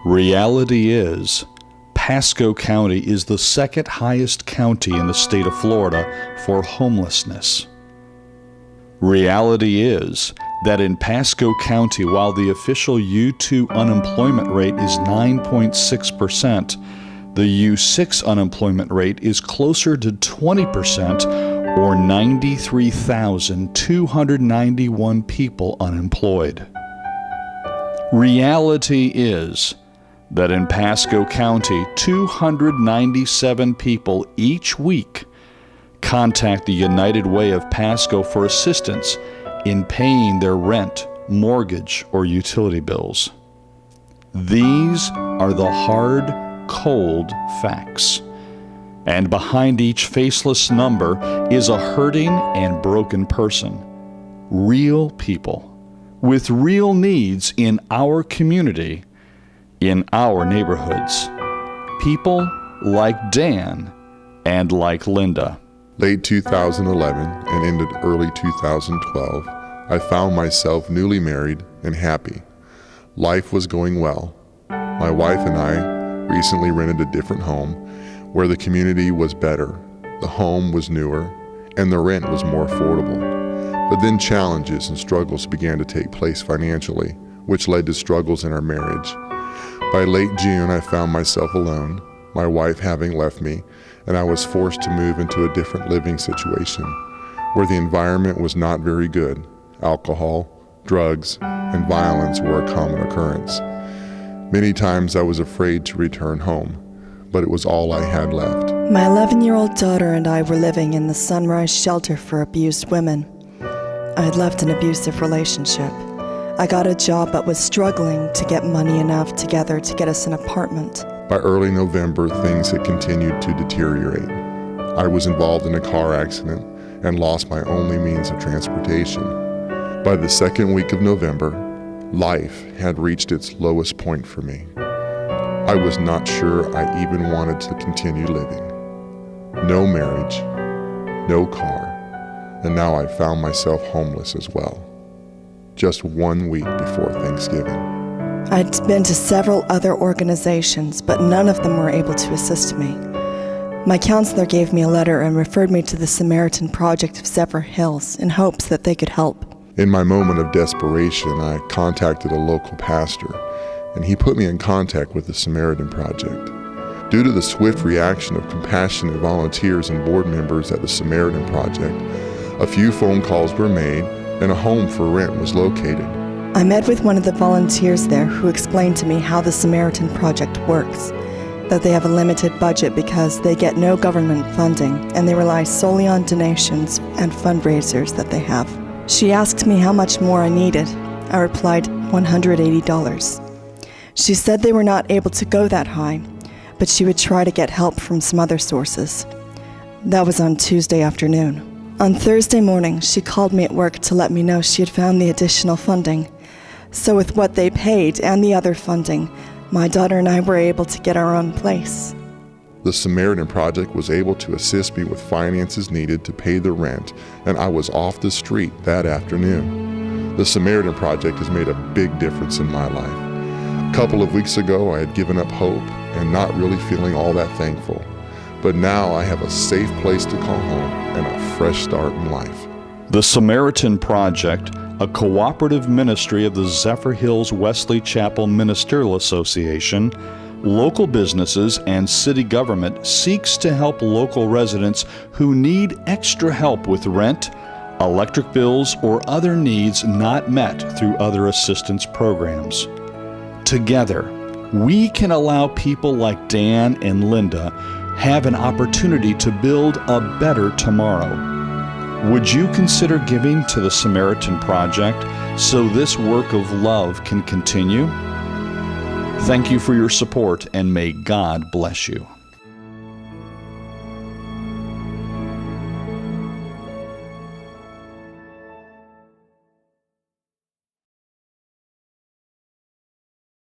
Reality is, Pasco County is the second highest county in the state of Florida for homelessness. Reality is that in Pasco County, while the official U2 unemployment rate is 9.6%, the U6 unemployment rate is closer to 20%, or 93,291 people unemployed. Reality is that in Pasco County, 297 people each week contact the United Way of Pasco for assistance in paying their rent, mortgage, or utility bills. These are the hard, cold facts. And behind each faceless number is a hurting and broken person. Real people with real needs in our community, in our neighborhoods. People like Dan and like Linda. Late 2011 and into early 2012, I found myself newly married and happy. Life was going well. My wife and I recently rented a different home where the community was better, the home was newer, and the rent was more affordable. But then challenges and struggles began to take place financially, which led to struggles in our marriage. By late June, I found myself alone, my wife having left me, and I was forced to move into a different living situation where the environment was not very good. Alcohol, drugs, and violence were a common occurrence. Many times I was afraid to return home, but it was all I had left. My 11-year-old daughter and I were living in the Sunrise Shelter for Abused Women. I had left an abusive relationship. I got a job but was struggling to get money enough together to get us an apartment. By early November, things had continued to deteriorate. I was involved in a car accident and lost my only means of transportation. By the second week of November, life had reached its lowest point for me. I was not sure I even wanted to continue living. No marriage, no car, and now I found myself homeless as well. Just 1 week before Thanksgiving. I'd been to several other organizations, but none of them were able to assist me. My counselor gave me a letter and referred me to the Samaritan Project of Zephyr Hills in hopes that they could help. In my moment of desperation, I contacted a local pastor, and he put me in contact with the Samaritan Project. Due to the swift reaction of compassionate volunteers and board members at the Samaritan Project, a few phone calls were made and a home for rent was located. I met with one of the volunteers there who explained to me how the Samaritan Project works, that they have a limited budget because they get no government funding and they rely solely on donations and fundraisers that they have. She asked me how much more I needed. I replied, $180. She said they were not able to go that high, but she would try to get help from some other sources. That was on Tuesday afternoon. On Thursday morning, she called me at work to let me know she had found the additional funding. So with what they paid and the other funding, my daughter and I were able to get our own place. The Samaritan Project was able to assist me with finances needed to pay the rent, and I was off the street that afternoon. The Samaritan Project has made a big difference in my life. A couple of weeks ago, I had given up hope and not really feeling all that thankful. But now I have a safe place to call home and a fresh start in life. The Samaritan Project, a cooperative ministry of the Zephyr Hills Wesley Chapel Ministerial Association, local businesses, and city government, seeks to help local residents who need extra help with rent, electric bills, or other needs not met through other assistance programs. Together, we can allow people like Dan and Linda have an opportunity to build a better tomorrow. Would you consider giving to the Samaritan Project so this work of love can continue? Thank you for your support, and may God bless you.